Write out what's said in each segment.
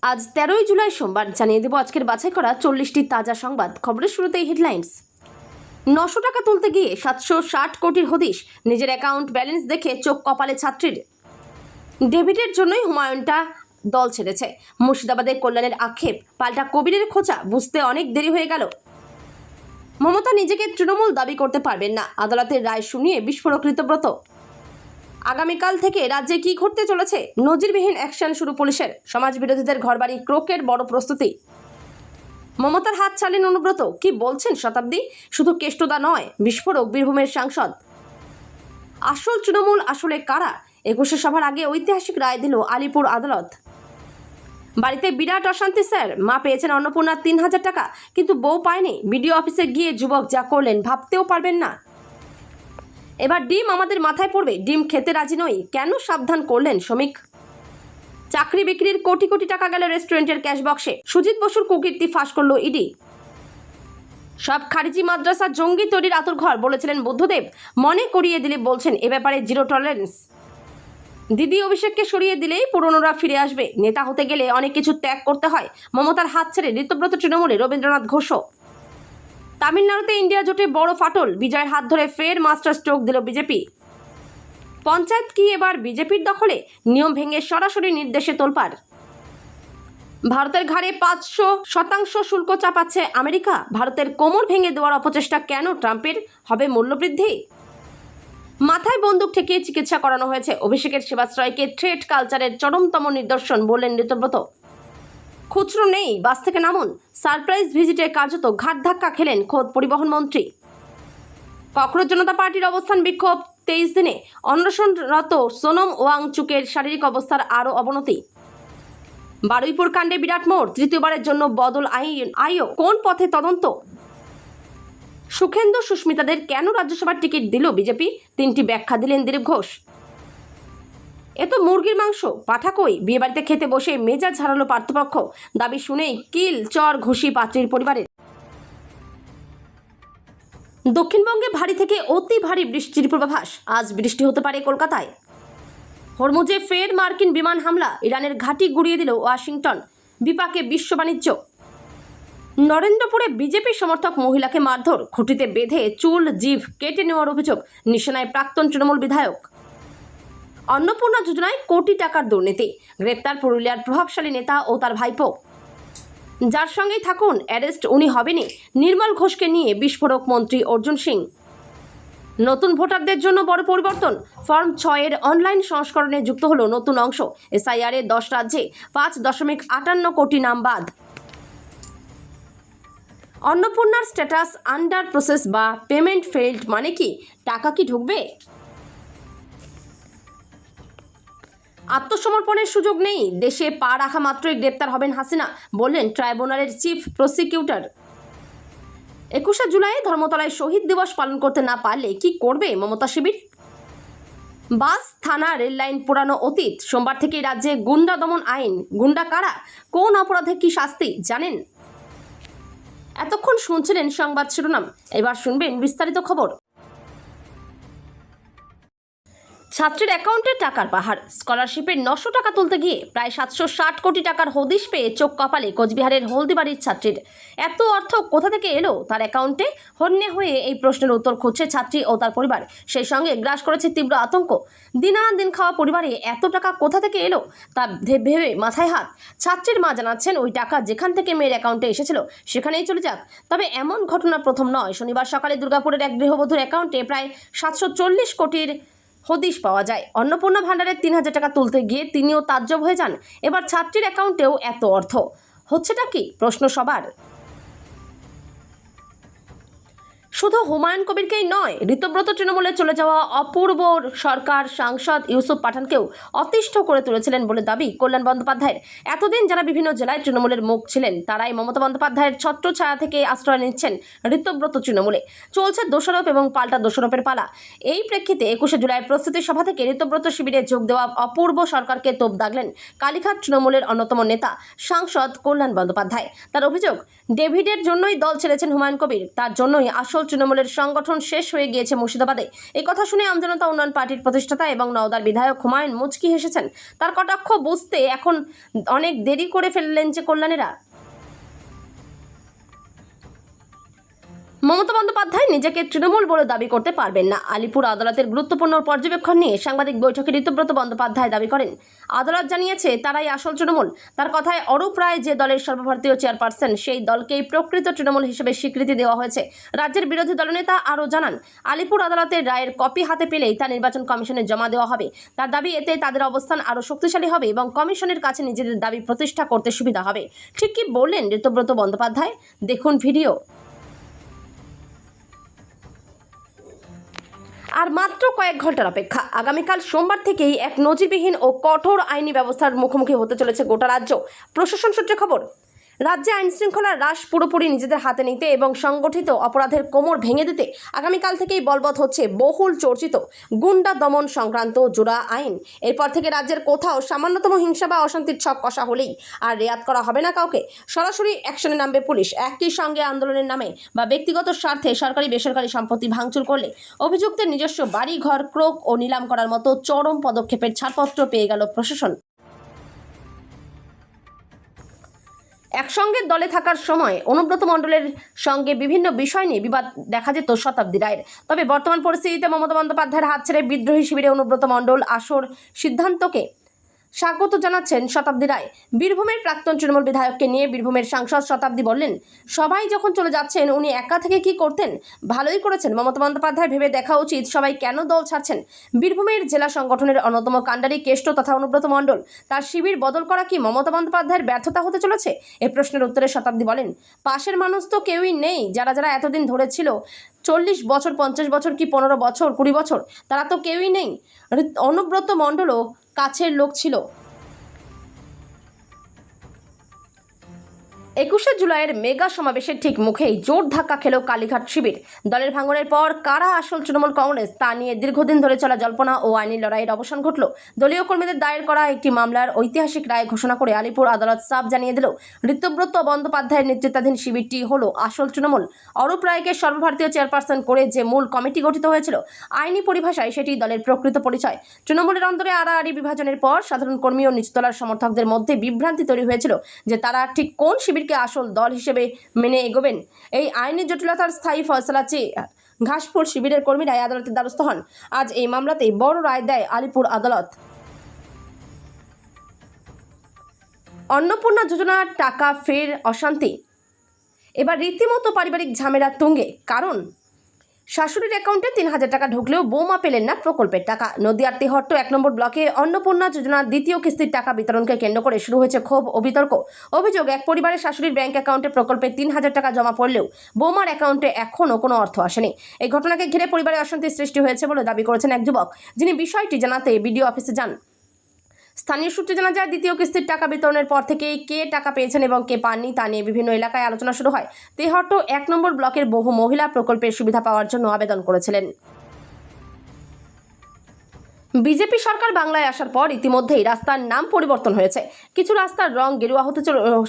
আজ 13ই জুলাই সোমবার জানিয়ে দেব আজকের বাছাই করা 40টি তাজা সংবাদ। খবরের শুরুতেই হেডলাইন্স। 900 টাকা তুলতে গিয়ে 760 কোটির হদিশ, নিজের অ্যাকাউন্ট ব্যালেন্স দেখে চোখ কপালে ছাত্রীর। ডেভিডের জন্যই হুমায়ুনটা দল ছেড়েছে, মুর্শিদাবাদের কল্যাণের আক্ষেপ, পাল্টা কবিরের খোঁচা, বুঝতে অনেক দেরি হয়ে গেল। মমতা নিজেকে তৃণমূল দাবি করতে পারবেন না, আদালতের রায় শুনিয়ে বিস্ফোরক ঋতব্রত। আগামীকাল থেকে রাজ্যে কি ঘটতে চলেছে, নজিরবিহীন অ্যাকশন শুরু পুলিশের, সমাজ বিরোধীদের ঘরবাড়ি ক্রোকের বড় প্রস্তুতি। মমতার হাত ছাড়লেন অনুব্রত, কি বলছেন শতাব্দী, শুধু কেষ্টদা নয়, বিস্ফোরক বীরভূমের সাংসদ। আসল তৃণমূল আসলে কারা, 21শে সভার আগে ঐতিহাসিক রায় দিল আলিপুর আদালত। বাড়িতে বিরাট অশান্তি স্যার, মা পেয়েছেন অন্নপূর্ণার 3000 টাকা, কিন্তু বউ পায়নি। বিডিও অফিসে গিয়ে যুবক যা করলেন ভাবতেও পারবেন না। এবার ডিম আমাদের মাথায় পড়বে, ডিম খেতে রাজি নই, কেন সাবধান করলেন শ্রমিক। চাকরি বিক্রির কোটি কোটি টাকা গেল রেস্টুরেন্টের ক্যাশ বক্সে, সুজিত বসুর কুকীর্তি ফাঁস করল ইডি। সব খারিজি মাদ্রাসা জঙ্গি তৈরির আতুরঘর বলেছিলেন বুদ্ধদেব, মনে করিয়ে দিলে বলছেন এ ব্যাপারে জিরো টলারেন্স। দিদি অভিষেককে সরিয়ে দিলেই পুরনোরা ফিরে আসবে, নেতা হতে গেলে অনেক কিছু ত্যাগ করতে হয়, মমতার হাত ছেড়ে ঋতব্রত তৃণমূলে রবীন্দ্রনাথ ঘোষও। তামিলনাড়ুতে ইন্ডিয়া জোটে বড় ফাটল, বিজয়ের হাত ধরে ফের মাস্টার স্ট্রোক দিল বিজেপি। পঞ্চায়েত কি এবার বিজেপির দখলে, নিয়ম ভেঙে সরাসরি নির্দেশে তোলপাড়। ভারতের ঘাড়ে 500% শুল্ক চাপাচ্ছে আমেরিকা, ভারতের কোমর ভেঙে দেওয়ার অপচেষ্টা কেন ট্রাম্পের, হবে মূল্যবৃদ্ধি। মাথায় বন্দুক ঠেকিয়ে চিকিৎসা করানো হয়েছে, অভিষেকের সেবাশ্রয়কে থ্রেট কালচারের চরমতম নিদর্শন বললেন ঋতব্রত। খুচরো নেই, বাস থেকে নামুন, সারপ্রাইজ ভিজিটে কার্যত ঘাট ধাক্কা খেলেন খোদ পরিবহন মন্ত্রী। ককরোচ জনতা পার্টির অবস্থান বিক্ষোভ 23 দিনে, অনশনরত সোনম ওয়াংচুকের শারীরিক অবস্থার আরও অবনতি। বারুইপুর কাণ্ডে বিরাট মোড়, তৃতীয়বারের জন্য বদল আইও, কোন পথে তদন্ত। সুখেন্দু সুস্মিতাদের কেন রাজ্যসভার টিকিট দিল বিজেপি, 3টি ব্যাখ্যা দিলেন দিলীপ ঘোষ। এ তো মুরগির মাংস, পাঠা কই, বিয়েবাড়িতে খেতে বসে মেজাজ ঝাড়ালো পার্থপক্ষ, দাবি শুনেই কিল চর ঘুষি পাত্রীর পরিবারের। দক্ষিণবঙ্গে ভারী থেকে অতি ভারী বৃষ্টির পূর্বাভাস, আজ বৃষ্টি হতে পারে কলকাতায়। হরমুজে ফের মার্কিন বিমান হামলা, ইরানের ঘাঁটি গুড়িয়ে দিল ওয়াশিংটন, বিপাকে বিশ্ব বাণিজ্য। নরেন্দ্রপুরে বিজেপি সমর্থক মহিলাকে মারধর, খুঁটিতে বেঁধে চুল জিভ কেটে নেওয়ার অভিযোগ, নিশানায় প্রাক্তন তৃণমূল বিধায়ক। অন্নপূর্ণা যোজনায় কোটি টাকার দুর্নীতি, গ্রেপ্তার পুরুলিয়ার প্রভাবশালী নেতা ও তার ভাইপো। যার সঙ্গেই থাকুন অ্যারেস্ট উনি হবেনি, নির্মল ঘোষকে নিয়ে বিস্ফোরক মন্ত্রী অর্জুন সিং। নতুন ভোটারদের জন্য বড় পরিবর্তন, ফর্ম 6 অনলাইন সংস্করণে যুক্ত হলো নতুন অংশ, এসআইআর 10 রাজ্যে 5.58 কোটি নাম বাদ। অন্নপূর্ণার স্ট্যাটাস আন্ডার প্রসেস বা পেমেন্ট ফেইল্ড মানে কি, টাকা কি ঢুকবে। আত্মসমর্পণের সুযোগ নেই, দেশে পা রাখা মাত্রই গ্রেপ্তার হবেন হাসিনা, বললেন ট্রাইব্যুনালের চিফ প্রসিকিউটর। 21শে জুলাই ধর্মতলায় শহীদ দিবস পালন করতে না পারলে কি করবে মমতা শিবির। বাস, থানা, রেললাইন পোড়ানো অতীত, সোমবার থেকে রাজ্যে গুন্ডা দমন আইন, গুন্ডা কারা, কোন অপরাধে কি শাস্তি জানেন। এতক্ষণ শুনছিলেন সংবাদ শিরোনাম, এবার শুনবেন বিস্তারিত খবর। ছাত্রীর অ্যাকাউন্টে টাকার পাহাড়, স্কলারশিপের 900 টাকা তুলতে গিয়ে প্রায় 760 কোটি টাকার হদিশ পেয়ে চোখ কপালে কোচবিহারের হলদিবাড়ির ছাত্রীর। এত অর্থ কোথা থেকে এলো তার অ্যাকাউন্টে, হন্যে হয়ে এই প্রশ্নের উত্তর খুঁজছে ছাত্রী ও তার পরিবার। সেই সঙ্গে গ্রাস করেছে তীব্র আতঙ্ক, দিন আনা দিন খাওয়া পরিবারে এত টাকা কোথা থেকে এলো তা ভেবে মাথায় হাত। ছাত্রীর মা জানাচ্ছেন ওই টাকা যেখান থেকে মেয়ের অ্যাকাউন্টে এসেছিল সেখানেই চলে যাক। তবে এমন ঘটনা প্রথম নয়, শনিবার সকালে দুর্গাপুরের এক গৃহবধূর অ্যাকাউন্টে প্রায় 740 কোটির হদিশ পাওয়া যায়। অন্নপূর্ণা ভাণ্ডারের 3000 টাকা তুলতে গিয়ে তিনিও তাজ্জব হয়ে যান, এবার ছাত্রীর অ্যাকাউন্টেও এত অর্থ, হচ্ছেটা কি প্রশ্ন সবার। শুধু হুমায়ুন কবিরকেই নয়, ঋতব্রত তৃণমূলে চলে যাওয়া অপূর্ব সরকার সাংসদ ইউসুফ পাঠানকেও অতিষ্ঠ করে তুলেছিলেন বলে দাবি কল্যাণ বন্দ্যোপাধ্যায়ের। এতদিন যারা বিভিন্ন জেলায় তৃণমূলের মুখ ছিলেন তারাই মমতা বন্দ্যোপাধ্যায়ের ছত্রছায়া থেকে আশ্রয় নিচ্ছেন ঋতব্রত তৃণমূলে। চলছে দোষারোপ এবং পাল্টা দোষারোপের পালা। এই প্রেক্ষিতে 21শে জুলাইয়ের প্রস্তুতি সভা থেকে ঋতব্রত শিবিরে যোগ দেওয়া অপূর্ব সরকারকে তোপ দাগলেন কালীঘাট তৃণমূলের অন্যতম নেতা সাংসদ কল্যাণ বন্দ্যোপাধ্যায়। তার অভিযোগ, ডেভিডের জন্যই দল ছেড়েছেন হুমায়ুন কবির, তার জন্যই আসল তৃণমূলের সংগঠন শেষ হয়ে গিয়েছে মুর্শিদাবাদে। এই কথা শুনে আমজনতা উন্নয়ন পার্টির প্রতিষ্ঠাতা এবং নওদার বিধায়ক হুমায়ুন মুচকি হেসেছেন। তার কটাক্ষ বুঝতে এখন অনেক দেরি করে ফেললেন যে কল্যাণীরা। মমতা বন্দ্যোপাধ্যায় নিজেকে তৃণমূল বলে দাবি করতে পারবেন না। আলিপুর আদালতের গুরুত্বপূর্ণ পর্যবেক্ষণ নিয়ে সাংবাদিক বৈঠকে ঋতব্রত বন্দ্যোপাধ্যায় দাবি করেন, আদালত জানিয়েছে তারাই আসল তৃণমূল। তার কথায় অরূপ রায় যে দলের সর্বভারতীয় চেয়ারপারসন, সেই দলকেই প্রকৃত তৃণমূল হিসেবে স্বীকৃতি দেওয়া হয়েছে। রাজ্যের বিরোধী দলনেতা আরও জানান, আলিপুর আদালতের রায়ের কপি হাতে পেলেই তা নির্বাচন কমিশনে জমা দেওয়া হবে। তার দাবি, এতে তাদের অবস্থান আরও শক্তিশালী হবে এবং কমিশনের কাছে নিজেদের দাবি প্রতিষ্ঠা করতে সুবিধা হবে। ঠিক কি বললেন ঋতব্রত বন্দ্যোপাধ্যায়, দেখুন ভিডিও। আর মাত্র কয়েক ঘন্টার অপেক্ষা, আগামীকাল সোমবার থেকেই এক নজিরবিহীন ও কঠোর আইনি ব্যবস্থার মুখোমুখি হতে চলেছে গোটা রাজ্য। প্রশাসন সূত্রে খবর, রাজ্যে আইন শৃঙ্খলার হ্রাস পুরোপুরি নিজেদের হাতে নিতে এবং সংগঠিত অপরাধের কোমর ভেঙে দিতে আগামীকাল থেকেই বলবৎ হচ্ছে বহুল চর্চিত গুন্ডা দমন সংক্রান্ত জোড়া আইন। এরপর থেকে রাজ্যের কোথাও সামান্যতম হিংসা বা অশান্তির ছক কষা হলেই আর রেয়াত করা হবে না কাউকে। সরাসরি অ্যাকশনে নামবে পুলিশ। একই সঙ্গে আন্দোলনের নামে বা ব্যক্তিগত স্বার্থে সরকারি বেসরকারি সম্পত্তি ভাঙচুর করলে অভিযুক্তের নিজস্ব বাড়ি ঘর ক্রোক ও নিলাম করার মতো চরম পদক্ষেপের ছাড়পত্র পেয়ে গেল প্রশাসন। একসঙ্গে দলে থাকার সময় অনুব্রত মণ্ডলের সঙ্গে বিভিন্ন বিষয় নিয়ে বিবাদ দেখা যেত শতাব্দী রায়ের। তবে বর্তমান পরিস্থিতিতে মমতা বন্দ্যোপাধ্যায়ের হাত ছেড়ে বিদ্রোহী শিবিরে অনুব্রত মণ্ডল আসর সিদ্ধান্তকে স্বাগত জানাচ্ছেন শতাব্দী রায়। বীরভূমের প্রাক্তন তৃণমূল বিধায়ককে নিয়ে বীরভূমের সাংসদ শতাব্দী বললেন, সবাই যখন চলে যাচ্ছেন উনি একা থেকে কি করতেন, ভালোই করেছেন। মমতা বন্দ্যোপাধ্যায় ভেবে দেখা উচিত সবাই কেন দল ছাড়ছেন। বীরভূমের জেলা সংগঠনের অন্যতম কাণ্ডারি কেষ্ট তথা অনুব্রত মণ্ডল, তার শিবির বদল করা কি মমতা বন্দ্যোপাধ্যায়ের ব্যর্থতা হতে চলেছে? এই প্রশ্নের উত্তরে শতাব্দী বলেন, পাশের মানুষ তো কেউই নেই। যারা যারা এতদিন ধরে ছিল, 40 বছর 50 বছর কি 15 বছর 20 বছর, তারা তো কেউই নেই। অনুব্রত মণ্ডলও কাছের লোক ছিল। 21শে জুলাইয়ের মেগা সমাবেশের ঠিক মুখেই জোর ধাক্কা খেল কালীঘাট শিবির। দলের ভাঙনের পর কারা আসল তৃণমূল কংগ্রেস তা নিয়ে দীর্ঘদিন ধরে চলা জল্পনা ও আইনি লড়াইয়ের অবসান ঘটল। দলীয় কর্মীদের দায়ের করা একটি মামলার ঐতিহাসিক রায় ঘোষণা করে আলিপুর আদালত সাফ জানিয়ে দিল, ঋতব্রত বন্দ্যোপাধ্যায়ের নেতৃত্বাধীন শিবিরটি হল আসল তৃণমূল। অরূপ রায়কে সর্বভারতীয় চেয়ারপারসন করে যে মূল কমিটি গঠিত হয়েছিল, আইনি পরিভাষায় সেটি দলের প্রকৃত পরিচয়। তৃণমূলের অন্তরে আড়াআড়ি বিভাজনের পর সাধারণ কর্মী ও নিচতলার সমর্থকদের মধ্যে বিভ্রান্তি তৈরি হয়েছিল যে তারা ঠিক কোন শিবির আসল দল হিসেবে মেনে এগোবেন। এই আইনি জটিলতার স্থায়ী ফয়সলা চেয়ে ঘাসফুল শিবিরের কর্মীরা আদালতের দ্বারস্থ হন। আজ এই মামলাতেই বড় রায় দেয় আলিপুর আদালত। অন্নপূর্ণা যোজনার টাকা ফের অশান্তি। এবার রীতিমতো পারিবারিক ঝামেলা তুঙ্গে। কারণ শাশুড়ির অ্যাকাউন্টে 3000 টাকা ঢুকলেও বৌমা পেলেন না প্রকল্পের টাকা। নদিয়ার তেহট্ট 1 নম্বর ব্লকে অন্নপূর্ণা যোজনার দ্বিতীয় কিস্তির টাকা বিতরণকে কেন্দ্র করে শুরু হয়েছে ক্ষোভ ও বিতর্ক। অভিযোগ, এক পরিবারের শাশুড়ির ব্যাংক অ্যাকাউন্টে প্রকল্পে 3000 টাকা জমা পড়লেও বৌমার অ্যাকাউন্টে এখনও কোনো অর্থ আসেনি। এই ঘটনাকে ঘিরে পরিবারে অশান্তির সৃষ্টি হয়েছে বলে দাবি করেছেন এক যুবক, যিনি বিষয়টি জানাতে বিডিও অফিসে যান। স্থানীয় সূত্রে জানা যায়, দ্বিতীয় কিস্তির টাকা বিতরণের পর থেকেই কে টাকা পেয়েছেন এবং কে পাননি তা নিয়ে বিভিন্ন এলাকায় আলোচনা শুরু হয়। তেহট্ট 1 নম্বর ব্লকের বহু মহিলা প্রকল্পের সুবিধা পাওয়ার জন্য আবেদন করেছিলেন। বিজেপি সরকার বাংলায় আসার পর ইতিমধ্যেই রাস্তার নাম পরিবর্তন হয়েছে। কিছু রাস্তার রং গেরুয়া হতে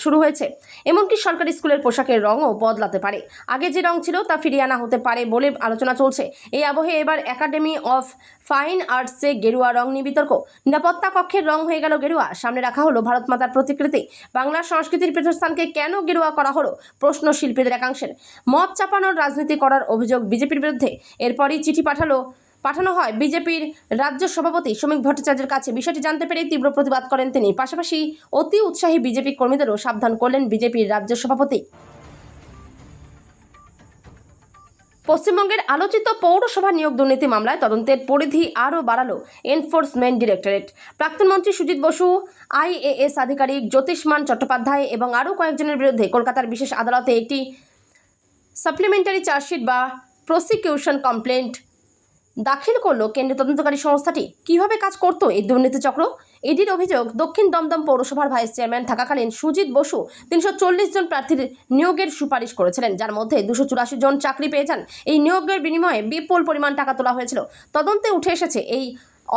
শুরু হয়েছে। এমনকি সরকারি স্কুলের পোশাকের রঙও বদলাতে পারে। আগে যে রং ছিল তা ফিরিয়ে আনা হতে পারে বলে আলোচনা চলছে। এই আবহে এবার একাডেমি অফ ফাইন আর্টসে গেরুয়া রং নিয়ে বিতর্ক। নিরাপত্তা কক্ষের রং হয়ে গেল গেরুয়া, সামনে রাখা হলো ভারত মাতার প্রতিকৃতি। বাংলার সংস্কৃতির পীঠস্থানকে কেন গেরুয়া করা হলো, প্রশ্ন শিল্পীদের একাংশের। মদ চাপানোর রাজনীতি করার অভিযোগ বিজেপির বিরুদ্ধে। এরপরই চিঠি পাঠানো হয় বিজেপির রাজ্য সভাপতি শ্রমিক ভট্টাচার্যের কাছে। বিষয়টি জানতে পেরে তীব্র প্রতিবাদ করেন তিনি। পাশাপাশি অতি উৎসাহী বিজেপি কর্মীদেরও সাবধান করলেন বিজেপির রাজ্য সভাপতি। পশ্চিমবঙ্গের আলোচিত পৌরসভা নিয়োগ দুর্নীতি মামলায় তদন্তের পরিধি আরও বাড়ালো এনফোর্সমেন্ট ডিরেক্টরেট। প্রাক্তন মন্ত্রী সুজিত বসু, IAS আধিকারিক জ্যোতিষ্মান চট্টোপাধ্যায় এবং আরও কয়েকজনের বিরুদ্ধে কলকাতার বিশেষ আদালতে একটি সাপ্লিমেন্টারি চার্জশিট বা প্রসিকিউশন কমপ্লেন্ট দাখিল করল কেন্দ্রীয় তদন্তকারী সংস্থাটি। কিভাবে কাজ করত এই দুর্নীতি চক্র? ইডির অভিযোগ, দক্ষিণ দমদম পৌরসভার ভাইস চেয়ারম্যান থাকাকালীন সুজিত বসু 340 জন প্রার্থীর নিয়োগের সুপারিশ করেছিলেন, যার মধ্যে 284 জন চাকরি পেয়েছেন। এই নিয়োগের বিনিময়ে বিপুল পরিমাণ টাকা তোলা হয়েছিল। তদন্তে উঠে এসেছে, এই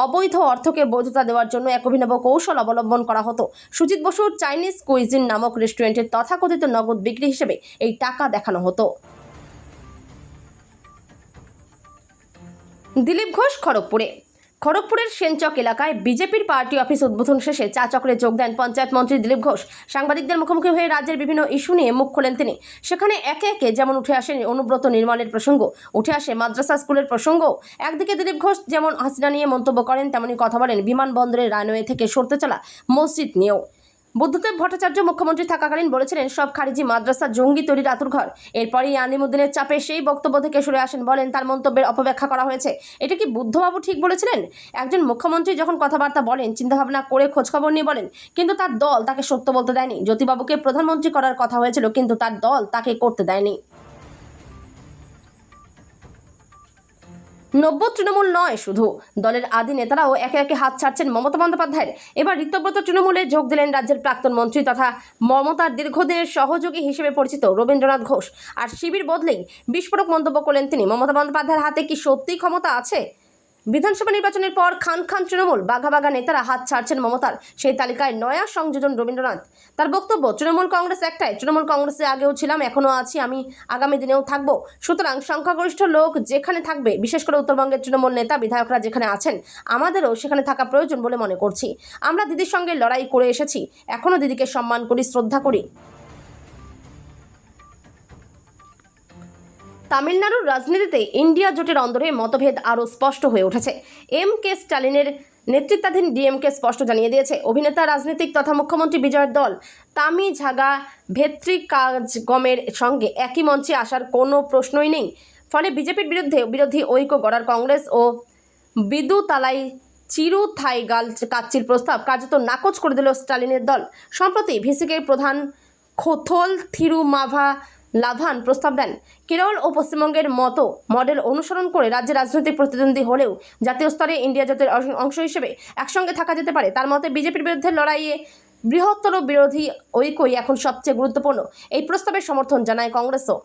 অবৈধ অর্থকে বৈধতা দেওয়ার জন্য এক অভিনব কৌশল অবলম্বন করা হতো। সুজিত বসুর চাইনিজ কুইজিন নামক রেস্টুরেন্টের তথাকথিত নগদ বিক্রি হিসেবে এই টাকা দেখানো হতো। দিলীপ ঘোষ খড়গপুরের সেনচক এলাকায় বিজেপির পার্টি অফিস উদ্বোধন শেষে চা চক্রে যোগ দেন পঞ্চায়েত মন্ত্রী দিলীপ ঘোষ। সাংবাদিকদের মুখোমুখি হয়ে রাজ্যের বিভিন্ন ইস্যু নিয়ে মুখ খোলেন তিনি। সেখানে একে একে যেমন উঠে আসে অনুব্রত নির্মলের প্রসঙ্গ, উঠে আসে মাদ্রাসা স্কুলের প্রসঙ্গ। একদিকে দিলীপ ঘোষ যেমন হাসিনা নিয়ে মন্তব্য করেন, তেমনি কথা বলেন বিমানবন্দরের রানওয়ে থেকে সরতে চলা মসজিদ নিয়েও। বুদ্ধদেব ভট্টাচার্য মুখ্যমন্ত্রী থাকাকালীন বলেছিলেন সব খারিজি মাদ্রাসা জঙ্গি তৈরির আতুরঘর। এরপরই আলিমুদ্দিনের চাপে সেই বক্তব্য থেকে সরে আসেন, বলেন তার মন্তব্যের অপব্যাখ্যা করা হয়েছে। এটা কি বুদ্ধবাবু ঠিক বলেছিলেন? একজন মুখ্যমন্ত্রী যখন কথাবার্তা বলেন চিন্তাভাবনা করে খোঁজখবর নিয়ে বলেন, কিন্তু তার দল তাকে সত্য বলতে দেয়নি। জ্যোতিবাবুকে প্রধানমন্ত্রী করার কথা হয়েছিল, কিন্তু তার দল তাকে করতে দেয়নি। নব্য তৃণমূল নয় শুধু, দলের আদি নেতারাও একে একে হাত ছাড়ছেন মমতা বন্দ্যোপাধ্যায়ের। এবার ঋতব্রত তৃণমূলে যোগ দিলেন রাজ্যের প্রাক্তন মন্ত্রী তথা মমতার দীর্ঘদিনের সহযোগী হিসেবে পরিচিত রবীন্দ্রনাথ ঘোষ। আর শিবির বদলেই বিস্ফোরক মন্তব্য করলেন তিনি। মমতা বন্দ্যোপাধ্যায়ের হাতে কি সত্যিই ক্ষমতা আছে? বিধানসভা নির্বাচনের পর খান তৃণমূল বাঘা নেতারা হাত ছাড়ছেন মমতার। সেই তালিকায় নয়া সংযোজন রবীন্দ্রনাথ। তার বক্তব্য, তৃণমূল কংগ্রেস একটাই, তৃণমূল কংগ্রেসে আগেও ছিলাম, এখনও আছি, আমি আগামী দিনেও থাকবো। সুতরাং সংখ্যাগরিষ্ঠ লোক যেখানে থাকবে, বিশেষ করে উত্তরবঙ্গের তৃণমূল নেতা বিধায়করা যেখানে আছেন, আমাদেরও সেখানে থাকা প্রয়োজন বলে মনে করছি। আমরা দিদির সঙ্গে লড়াই করে এসেছি, এখনও দিদিকে সম্মান করি, শ্রদ্ধা করি। তামিলনাড়ুর রাজনীতিতে ইন্ডিয়া জোটের অন্দরে মতভেদ আরও স্পষ্ট হয়ে উঠেছে। কে স্ট্যালিনের নেতৃত্বাধীন ডিএমকে স্পষ্ট জানিয়ে দিয়েছে, অভিনেতা, রাজনীতিক তথা মুখ্যমন্ত্রী বিজয়ের দল তামিঝাগা ভেত্রিকাজগমের সঙ্গে একই মঞ্চে আসার কোনো প্রশ্নই নেই। ফলে বিজেপির বিরোধী ঐক্য গড়ার কংগ্রেস ও বিদুতালাই চিরুথাইগাল কাচ্চির প্রস্তাব কার্যত নাকচ করে দিল স্টালিনের দল। সম্প্রতি ভিসিকে প্রধান খোথল থিরুমাভা লাভান প্রস্তাব দেন, কেরল ও পশ্চিমবঙ্গের মতো মডেল অনুসরণ করে রাজ্যে রাজনৈতিক প্রতিদ্বন্দ্বী হলেও জাতীয় স্তরে ইন্ডিয়া জোটের অংশ হিসেবে একসঙ্গে থাকা যেতে পারে। তার মতে বিজেপির বিরুদ্ধে লড়াইয়ে বৃহত্তর বিরোধী ঐক্যই এখন সবচেয়ে গুরুত্বপূর্ণ। এই প্রস্তাবের সমর্থন জানায় কংগ্রেসও।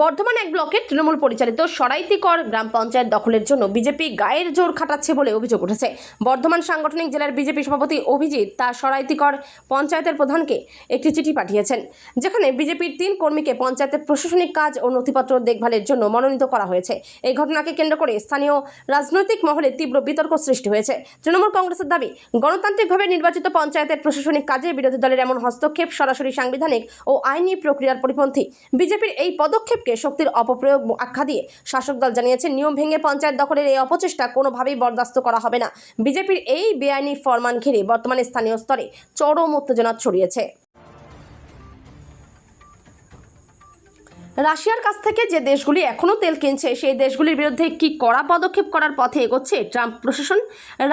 বর্ধমান এক ব্লকের তৃণমূল পরিচালিত সরাইতিকর গ্রাম পঞ্চায়েত দখলের জন্য বিজেপি গায়ের জোর খাটাচ্ছে বলে অভিযোগ উঠেছে। বর্ধমান সাংগঠনিক জেলার বিজেপি সভাপতি অভিজিৎ তার সরাইতিকর পঞ্চায়েতের প্রধানকে একটি চিঠি পাঠিয়েছেন, যেখানে বিজেপির 3 কর্মীকে পঞ্চায়েতের প্রশাসনিক কাজ ও নথিপত্র দেখভালের জন্য মনোনীত করা হয়েছে। এই ঘটনাকে কেন্দ্র করে স্থানীয় রাজনৈতিক মহলে তীব্র বিতর্ক সৃষ্টি হয়েছে। তৃণমূল কংগ্রেসের দাবি, গণতান্ত্রিকভাবে নির্বাচিত পঞ্চায়েতের প্রশাসনিক কাজে বিরোধী দলের এমন হস্তক্ষেপ সরাসরি সাংবিধানিক ও আইনি প্রক্রিয়ার পরিপন্থী। বিজেপির এই পদক্ষেপকে শক্তির অপপ্রয়োগ আখ্যা দিয়ে শাসক দল জানিয়েছে, নিয়ম ভেঙে পঞ্চায়েত দখলের এই অপচেষ্টা কোনোভাবেই বরদাস্ত করা হবে না। বিজেপির এই বেআইনি ফরমান ঘিরে বর্তমানে স্থানীয় স্তরে চরম উত্তেজনা ছড়িয়েছে। রাশিয়ার কাছ থেকে যে দেশগুলি এখনও তেল কিনছে, সেই দেশগুলির বিরুদ্ধে কি কড়া পদক্ষেপ করার পথে এগোচ্ছে ট্রাম্প প্রশাসন?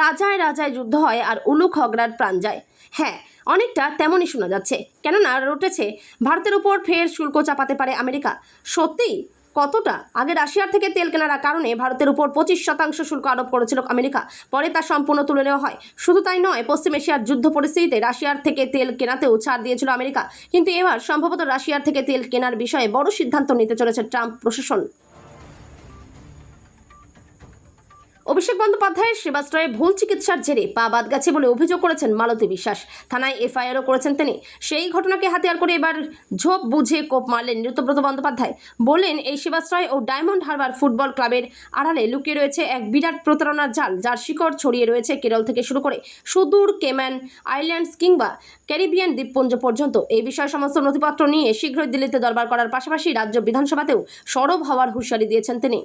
রাজায় রাজায় যুদ্ধ হয় আর উলু খগড়ার প্রাণ যায়। হ্যাঁ, অনেকটা তেমনই শোনা যাচ্ছে, কেননা রটেছে ভারতের উপর ফের শুল্ক চাপাতে পারে আমেরিকা। সত্যি কতটা? আগে রাশিয়ার থেকে তেল কেনার কারণে ভারতের উপর 25% শুল্ক আরোপ করেছিল আমেরিকা, পরে তা সম্পূর্ণ তুলে নেওয়া হয়। শুধু তাই নয়, পশ্চিম এশিয়ার যুদ্ধ পরিস্থিতিতে রাশিয়ার থেকে তেল কেনাতেও ছাড় দিয়েছিল আমেরিকা। কিন্তু এবার সম্ভবত রাশিয়ার থেকে তেল কেনার বিষয়ে বড় সিদ্ধান্ত নিতে চলেছে ট্রাম্প প্রশাসন। অভিষেক বন্দ্যোপাধ্যায়ের সেবাশ্রয়ে ভুল চিকিৎসার জেরে পা বাদ গেছে বলে অভিযোগ করেছেন মালতী বিশ্বাস। থানায় এফআইআরও করেছেন তিনি। সেই ঘটনাকে হাতিয়ার করে এবার ঝোপ বুঝে কোপ মারলেন ঋতব্রত বন্দ্যোপাধ্যায়। বললেন, এই সেবাশ্রয় ও ডায়মন্ড হারবার ফুটবল ক্লাবের আড়ালে লুকিয়ে রয়েছে এক বিরাট প্রতারণার জাল, যার শিকড় ছড়িয়ে রয়েছে কেরল থেকে শুরু করে সুদূর কেম্যান আইল্যান্ডস কিংবা ক্যারিবিয়ান দ্বীপপুঞ্জ পর্যন্ত। এই বিষয়ে সমস্ত নথিপত্র নিয়ে শীঘ্রই দিল্লিতে দরবার করার পাশাপাশি রাজ্য বিধানসভাতেও সরব হওয়ার হুঁশিয়ারি দিয়েছেন তিনি।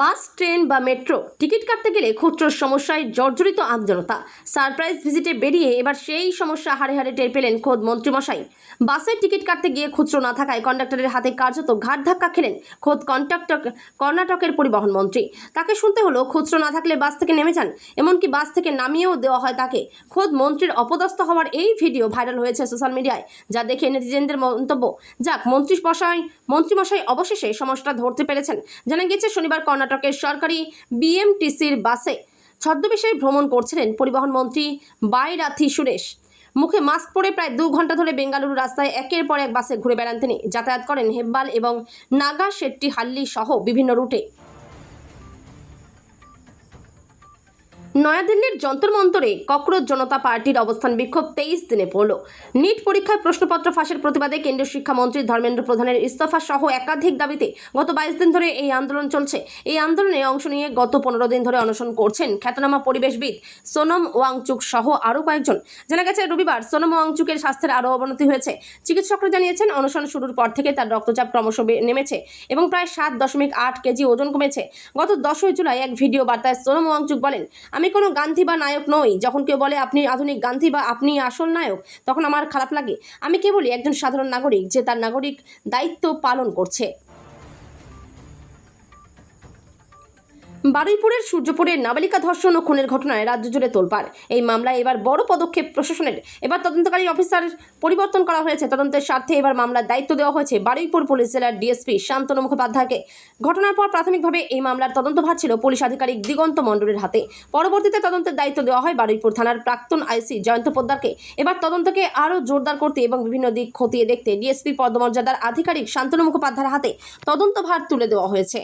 বাস, ট্রেন বা মেট্রো টিকিট কাটতে গেলে খুচরোর সমস্যায় জর্জরিত আমজনতা। সারপ্রাইজ ভিজিটে বেরিয়ে এবার সেই সমস্যা হাড়ে হাড়ে টের পেলেন খোদ মন্ত্রীমশাই। বাসের টিকিট কাটতে গিয়ে খুচরো না থাকায় কন্ডাক্টরের হাতে কার্যত ঘাট ধাক্কা খেলেন খোদ কর্ণাটকের পরিবহন মন্ত্রী। তাকে শুনতে হলো, খুচরো না থাকলে বাস থেকে নেমে যান, এমনকি বাস থেকে নামিয়েও দেওয়া হয় তাকে। খোদ মন্ত্রীর অপদস্থ হওয়ার এই ভিডিও ভাইরাল হয়েছে সোশ্যাল মিডিয়ায়, যা দেখে নেটিজেনদের মন্তব্য, যাক মন্ত্রীমশাই অবশেষে সমস্যাটা ধরতে পেরেছেন। জানা গেছে, শনিবার কর্ণাটকের সরকারি বিএমটিসির বাসে ছদ্মবেশে ভ্রমণ করছিলেন পরিবহন মন্ত্রী বাইরাথি সুরেশ। মুখে মাস্ক পরে প্রায় 2 ঘন্টা ধরে বেঙ্গালুরু রাস্তায় একের পর এক বাসে ঘুরে বেড়ান তিনি। যাতায়াত করেন হেব্বাল এবং নাগা শেট্টি হাল্লি সহ বিভিন্ন রুটে। নয়াদিল্লির যন্তর মন্তরে ককরোচ জনতা পার্টির অবস্থান বিক্ষোভ 23 দিনে পড়ল। নিট পরীক্ষায় প্রশ্নপত্র ফাঁসের প্রতিবাদে কেন্দ্রীয় শিক্ষামন্ত্রী ধর্মেন্দ্র প্রধানের ইস্তফা সহ একাধিক দাবিতে গত 22 দিন ধরে এই আন্দোলন চলছে। এই আন্দোলনে অংশ নিয়ে গত 15 দিন ধরে অনশন করছেন খ্যাতনামা পরিবেশবিদ সোনম ওয়াংচুক সহ আরও কয়েকজন। জানা গেছে রবিবার সোনম ওয়াংচুকের স্বাস্থ্যের আরও অবনতি হয়েছে। চিকিৎসকরা জানিয়েছেন অনশন শুরুর পর থেকে তার রক্তচাপ ক্রমশ নেমেছে এবং প্রায় 7.8 কেজি ওজন কমেছে। গত 10 জুলাই এক ভিডিও বার্তায় সোনম ওয়াংচুক বলেন, আমি কোনো গান্ধী বা নায়ক নই। যখন কেউ বলে আপনি আধুনিক গান্ধী বা আপনি আসল নায়ক, তখন আমার খারাপ লাগে। আমি কেবলই একজন সাধারণ নাগরিক যে তার নাগরিক দায়িত্ব পালন করছে। বারুইপুরের সূর্যপুরের নাবালিকা ধর্ষণ ও খুনের ঘটনায় রাজ্য জুড়ে তোলপাড়। এই মামলায় এবার বড় পদক্ষেপ প্রশাসনের। এবার তদন্তকারী অফিসার পরিবর্তন করা হয়েছে। তদন্তের স্বার্থে এবার মামলার দায়িত্ব দেওয়া হয়েছে বারুইপুর পুলিশ জেলার ডিএসপি শান্তনু মুখোপাধ্যায়কে। ঘটনার পর প্রাথমিকভাবে এই মামলার তদন্তভার ছিল পুলিশ আধিকারিক দিগন্ত মণ্ডলের হাতে। পরবর্তীতে তদন্তের দায়িত্ব দেওয়া হয় বারুইপুর থানার প্রাক্তন আইসি জয়ন্ত পোদ্দারকে। এবার তদন্তকে আরও জোরদার করতে এবং বিভিন্ন দিক খতিয়ে দেখতে ডিএসপি পদমর্যাদার আধিকারিক শান্তনু মুখোপাধ্যায়ের হাতে তদন্তভার তুলে দেওয়া হয়েছে।